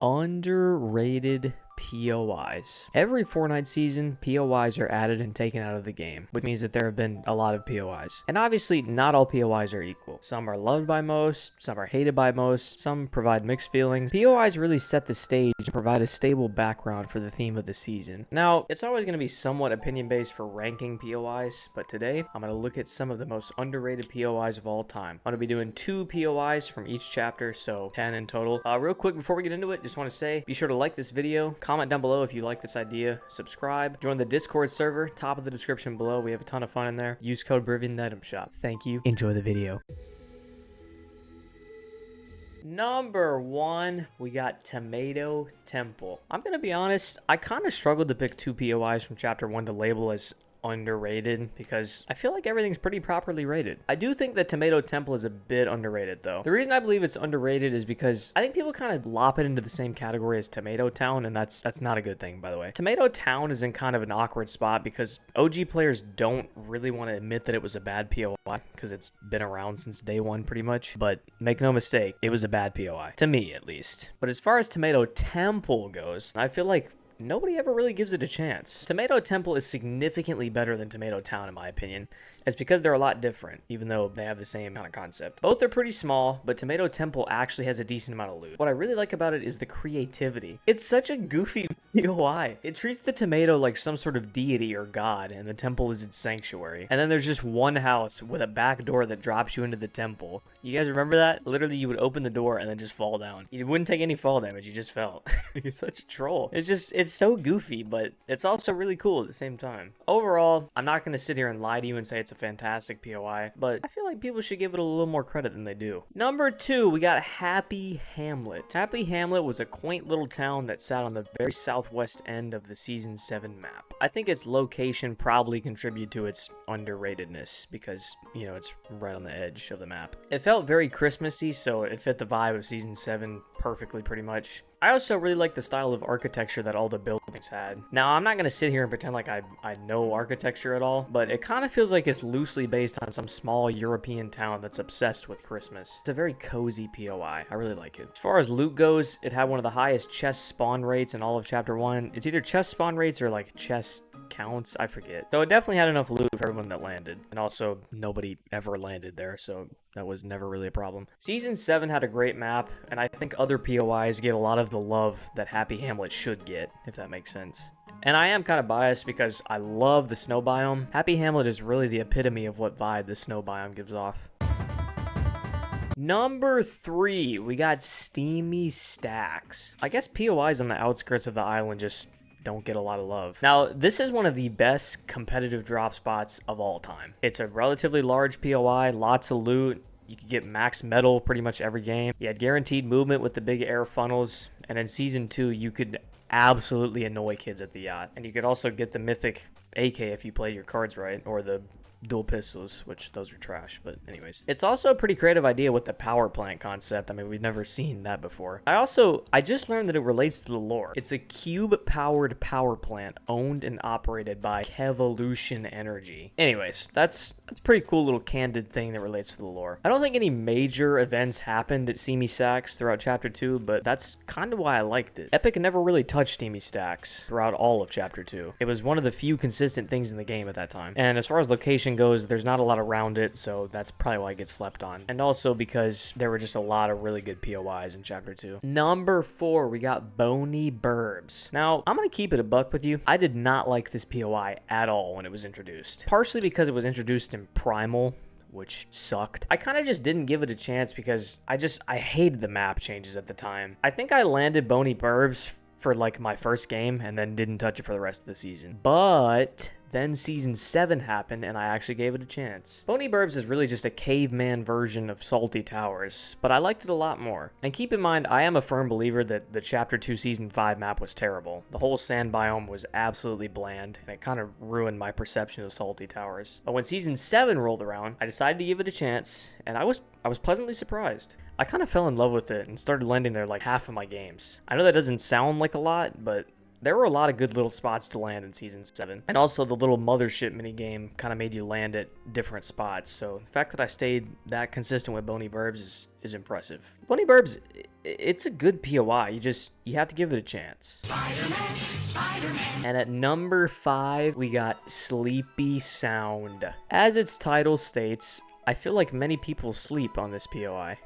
Underrated POIs. Every Fortnite season, POIs are added and taken out of the game, which means that there have been a lot of POIs. And obviously, not all POIs are equal. Some are loved by most, some are hated by most, some provide mixed feelings. POIs really set the stage and provide a stable background for the theme of the season. Now, it's always going to be somewhat opinion-based for ranking POIs, but today, I'm going to look at some of the most underrated POIs of all time. I'm going to be doing 2 POIs from each chapter, so 10 in total. Real quick, before we get into it, just want to say, be sure to like this video, comment down below if you like this idea, subscribe, join the Discord server, top of the description below. We have a ton of fun in there. Use code Brivian in the item shop. Thank you. Enjoy the video. Number 1, we got Tomato Temple. I'm gonna be honest, I kind of struggled to pick 2 POIs from chapter 1 to label as underrated because I feel like everything's pretty properly rated. I do think that Tomato Temple is a bit underrated though. The reason I believe it's underrated is because I think people kind of lop it into the same category as Tomato Town, and that's not a good thing, by the way. Tomato Town is in kind of an awkward spot because OG players don't really want to admit that it was a bad POI because it's been around since day 1 pretty much, but make no mistake, it was a bad POI, to me at least. But as far as Tomato Temple goes, I feel like nobody ever really gives it a chance. Tomato Temple is significantly better than Tomato Town in my opinion. It's because they're a lot different, even though they have the same kind of concept. Both are pretty small, but Tomato Temple actually has a decent amount of loot. What I really like about it is the creativity. It's such a goofy POI. It treats the tomato like some sort of deity or god, and the temple is its sanctuary. And then there's just one house with a back door that drops you into the temple. You guys remember that? Literally, you would open the door and then just fall down. You wouldn't take any fall damage, you just fell. It's such a troll. It's so goofy, but it's also really cool at the same time. Overall, I'm not going to sit here and lie to you and say it's a fantastic POI, but I feel like people should give it a little more credit than they do. Number 2, we got Happy Hamlet. Happy Hamlet was a quaint little town that sat on the very southwest end of the Season 7 map. I think its location probably contributed to its underratedness because, you know, it's right on the edge of the map. It felt very Christmassy, so it fit the vibe of Season 7 perfectly pretty much. I also really like the style of architecture that all the buildings had. Now, I'm not going to sit here and pretend like I know architecture at all, but it kind of feels like it's loosely based on some small European town that's obsessed with Christmas. It's a very cozy POI. I really like it. As far as loot goes, it had one of the highest chest spawn rates in all of Chapter 1. It's either chest spawn rates or like chest counts, I forget. So it definitely had enough loot for everyone that landed, and also nobody ever landed there, so that was never really a problem. Season 7 had a great map, and I think other POIs get a lot of the love that Happy Hamlet should get, if that makes sense. And I am kind of biased because I love the snow biome. Happy Hamlet is really the epitome of what vibe the snow biome gives off. Number 3, we got Steamy Stacks. I guess POIs on the outskirts of the island just don't get a lot of love. Now, this is one of the best competitive drop spots of all time. It's a relatively large POI, lots of loot. You could get max metal pretty much every game. You had guaranteed movement with the big air funnels. And in Season 2, you could absolutely annoy kids at the yacht. And you could also get the mythic AK if you played your cards right, or the dual pistols, which those are trash, but anyways. It's also a pretty creative idea with the power plant concept. I mean, we've never seen that before. I just learned that it relates to the lore. It's a cube-powered power plant owned and operated by Kevolution Energy. Anyways, that's a pretty cool little candid thing that relates to the lore. I don't think any major events happened at Steamy Stacks throughout Chapter 2, but that's kind of why I liked it. Epic never really touched Steamy Stacks throughout all of Chapter 2. It was one of the few consistent things in the game at that time. And as far as location goes, there's not a lot around it, so that's probably why it gets slept on. And also because there were just a lot of really good POIs in Chapter 2. Number 4, we got Bony BBS. Now, I'm gonna keep it a buck with you. I did not like this POI at all when it was introduced. Partially because it was introduced in Primal, which sucked. I kind of just didn't give it a chance because I hated the map changes at the time. I think I landed Bony BBS for like my first game and then didn't touch it for the rest of the season. But then Season 7 happened, and I actually gave it a chance. Bony BBS is really just a caveman version of Salty Towers, but I liked it a lot more. And keep in mind, I am a firm believer that the Chapter 2 Season 5 map was terrible. The whole sand biome was absolutely bland, and it kind of ruined my perception of Salty Towers. But when Season 7 rolled around, I decided to give it a chance, and I was pleasantly surprised. I kind of fell in love with it and started landing there like half of my games. I know that doesn't sound like a lot, but there were a lot of good little spots to land in Season 7. And also the little mothership minigame kind of made you land at different spots. So the fact that I stayed that consistent with Bony Burbs is impressive. Bony Burbs, it's a good POI. You have to give it a chance. Spider-Man, Spider-Man. And at number 5, we got Sleepy Sound. As its title states, I feel like many people sleep on this POI.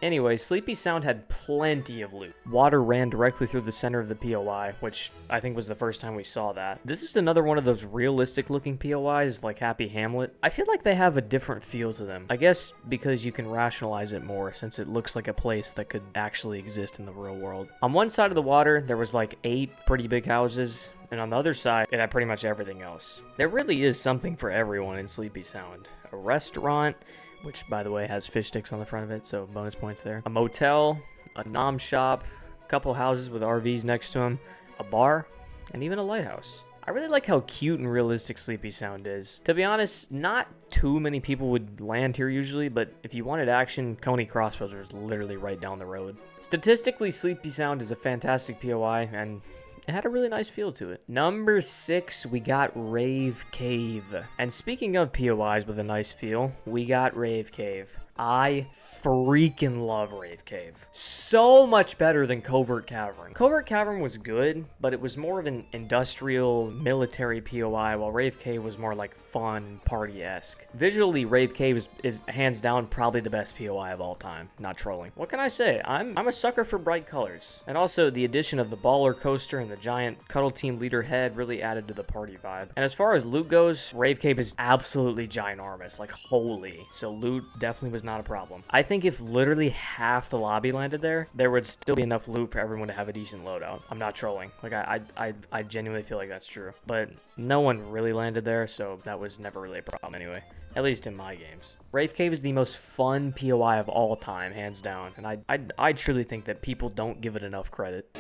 Anyway, Sleepy Sound had plenty of loot. Water ran directly through the center of the POI, which I think was the first time we saw that. This is another one of those realistic looking POIs like Happy Hamlet. I feel like they have a different feel to them. I guess because you can rationalize it more since it looks like a place that could actually exist in the real world. On one side of the water, there was like 8 pretty big houses, and on the other side, it had pretty much everything else. There really is something for everyone in Sleepy Sound. A restaurant, which, by the way, has fish sticks on the front of it, so bonus points there. A motel, a nom shop, a couple houses with RVs next to them, a bar, and even a lighthouse. I really like how cute and realistic Sleepy Sound is. To be honest, not too many people would land here usually, but if you wanted action, Coney Crossroads was literally right down the road. Statistically, Sleepy Sound is a fantastic POI, and it had a really nice feel to it. Number 6, we got Rave Cave. And speaking of POIs with a nice feel, we got Rave Cave. I freaking love Rave Cave. So much better than Covert Cavern. Covert Cavern was good, but it was more of an industrial military POI, while Rave Cave was more like fun, party-esque. Visually, Rave Cave is hands down probably the best POI of all time. Not trolling. What can I say? I'm a sucker for bright colors. And also, the addition of the baller coaster and the giant Cuddle Team leader head really added to the party vibe. And as far as loot goes, Rave Cave is absolutely ginormous, like holy. So loot definitely was not a problem. I think if literally half the lobby landed there, there would still be enough loot for everyone to have a decent loadout. I'm not trolling. Like I genuinely feel like that's true. But no one really landed there, so that was never really a problem anyway. At least in my games. Rave Cave is the most fun POI of all time, hands down. And I truly think that people don't give it enough credit.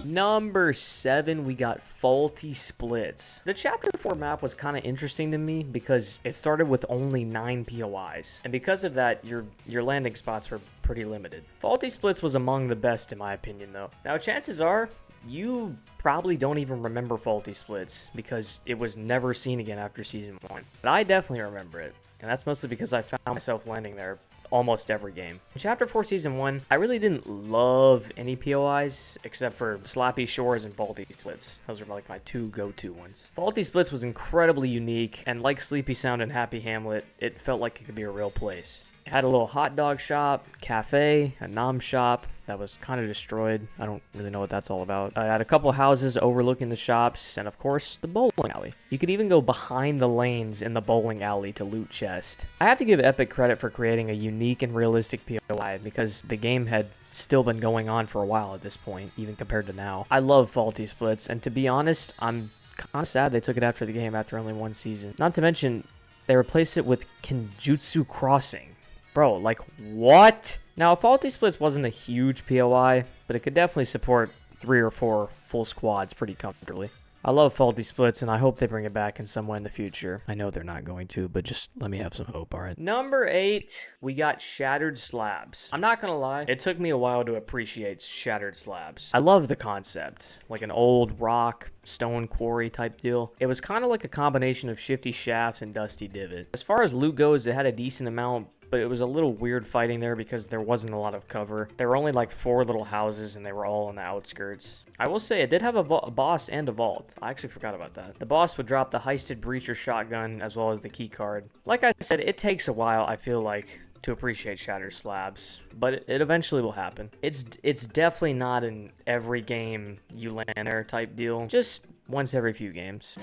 Number 7, we got Faulty Splits. The Chapter 4 map was kind of interesting to me because it started with only 9 POIs. And because of that, your landing spots were pretty limited. Faulty Splits was among the best in my opinion though. Now chances are, you probably don't even remember Faulty Splits because it was never seen again after Season 1. But I definitely remember it. And that's mostly because I found myself landing there almost every game. In Chapter 4 Season 1, I really didn't love any POIs except for Slappy Shores and Faulty Splits. Those are like my 2 go-to ones. Faulty Splits was incredibly unique, and like Sleepy Sound and Happy Hamlet, it felt like it could be a real place. It had a little hot dog shop, cafe, a nom shop that was kind of destroyed. I don't really know what that's all about. I had a couple houses overlooking the shops, and of course, the bowling alley. You could even go behind the lanes in the bowling alley to loot chest. I have to give Epic credit for creating a unique and realistic POI because the game had still been going on for a while at this point, even compared to now. I love Faulty Splits, and to be honest, I'm kind of sad they took it after the game after only 1 season. Not to mention, they replaced it with Kenjutsu Crossing. Bro, like, what? Now, Faulty Splits wasn't a huge POI, but it could definitely support 3 or 4 full squads pretty comfortably. I love Faulty Splits, and I hope they bring it back in some way in the future. I know they're not going to, but just let me have some hope, alright? Number 8, we got Shattered Slabs. I'm not gonna lie, it took me a while to appreciate Shattered Slabs. I love the concept, like an old rock, stone quarry type deal. It was kind of like a combination of Shifty Shafts and Dusty Divot. As far as loot goes, it had a decent amount, but it was a little weird fighting there because there wasn't a lot of cover. There were only like 4 little houses and they were all on the outskirts. I will say it did have a boss and a vault. I actually forgot about that. The boss would drop the heisted breacher shotgun as well as the key card. Like I said, it takes a while, I feel like, to appreciate Shattered Slabs, but it eventually will happen. It's definitely not an every game you land there type deal, just once every few games.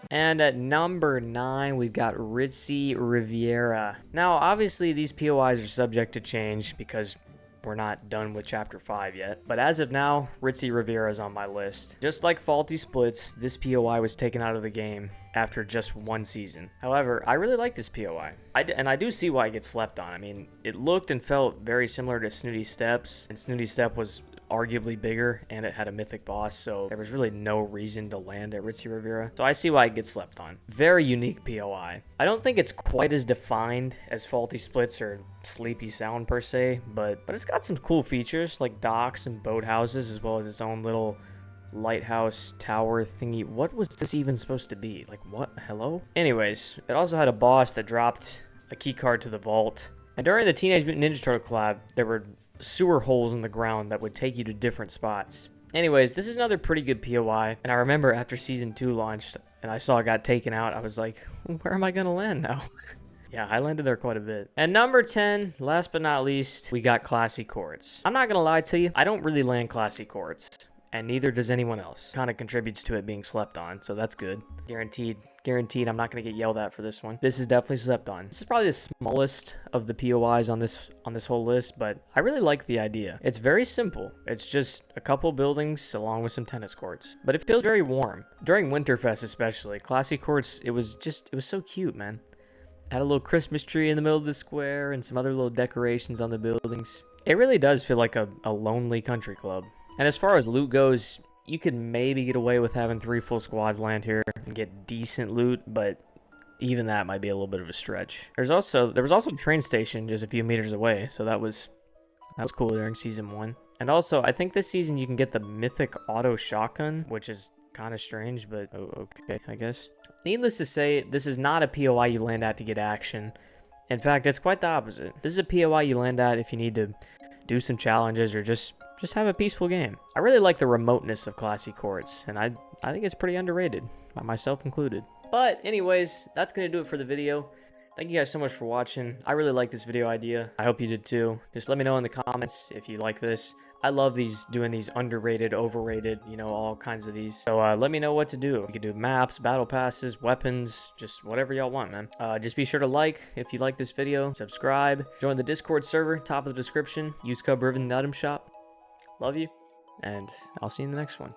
And at number 9, we've got Ritzy Riviera. Now, obviously, these POIs are subject to change because we're not done with Chapter 5 yet. But as of now, Ritzy Riviera is on my list. Just like Faulty Splits, this POI was taken out of the game after just 1 season. However, I really like this POI. And I do see why it gets slept on. I mean, it looked and felt very similar to Snooty Steps, and Snooty Step was arguably bigger, and it had a mythic boss, so there was really no reason to land at Ritzy Riviera. So I see why it gets slept on. Very unique POI. I don't think it's quite as defined as Faulty Splits or Sleepy Sound per se, but it's got some cool features like docks and boathouses, as well as its own little lighthouse tower thingy. What was this even supposed to be? Like, what? Hello? Anyways, it also had a boss that dropped a key card to the vault. And during the Teenage Mutant Ninja Turtle collab, there were sewer holes in the ground that would take you to different spots. Anyways, this is another pretty good POI, and I remember after Season 2 launched, and I saw it got taken out, I was like, where am I gonna land now? Yeah, I landed there quite a bit. And number 10, last but not least, we got Classy Chords. I'm not gonna lie to you, I don't really land Classy Chords, and neither does anyone else. Kind of contributes to it being slept on, so that's good. Guaranteed I'm not gonna get yelled at for this one. This is definitely slept on. This is probably the smallest of the POIs on this whole list, but I really like the idea. It's very simple. It's just a couple buildings along with some tennis courts, but it feels very warm. During Winterfest especially, Classy Courts, it was so cute, man. Had a little Christmas tree in the middle of the square and some other little decorations on the buildings. It really does feel like a lonely country club. And as far as loot goes, you could maybe get away with having 3 full squads land here and get decent loot, but even that might be a little bit of a stretch. There was also a train station just a few meters away, so that was cool during Season 1. And also, I think this season you can get the Mythic Auto Shotgun, which is kind of strange, but okay, I guess. Needless to say, this is not a POI you land at to get action. In fact, it's quite the opposite. This is a POI you land at if you need to do some challenges or just have a peaceful game. I really like the remoteness of Classy Courts, and I think it's pretty underrated, by myself included. But anyways, that's gonna do it for the video. Thank you guys so much for watching. I really like this video idea. I hope you did too. Just let me know in the comments if you like this. I love doing these underrated, overrated, you know, all kinds of these. So let me know what to do. We can do maps, battle passes, weapons, just whatever y'all want, man. Just be sure to like if you like this video, subscribe, join the Discord server, top of the description. Use code Riven in the item shop. Love you, and I'll see you in the next one.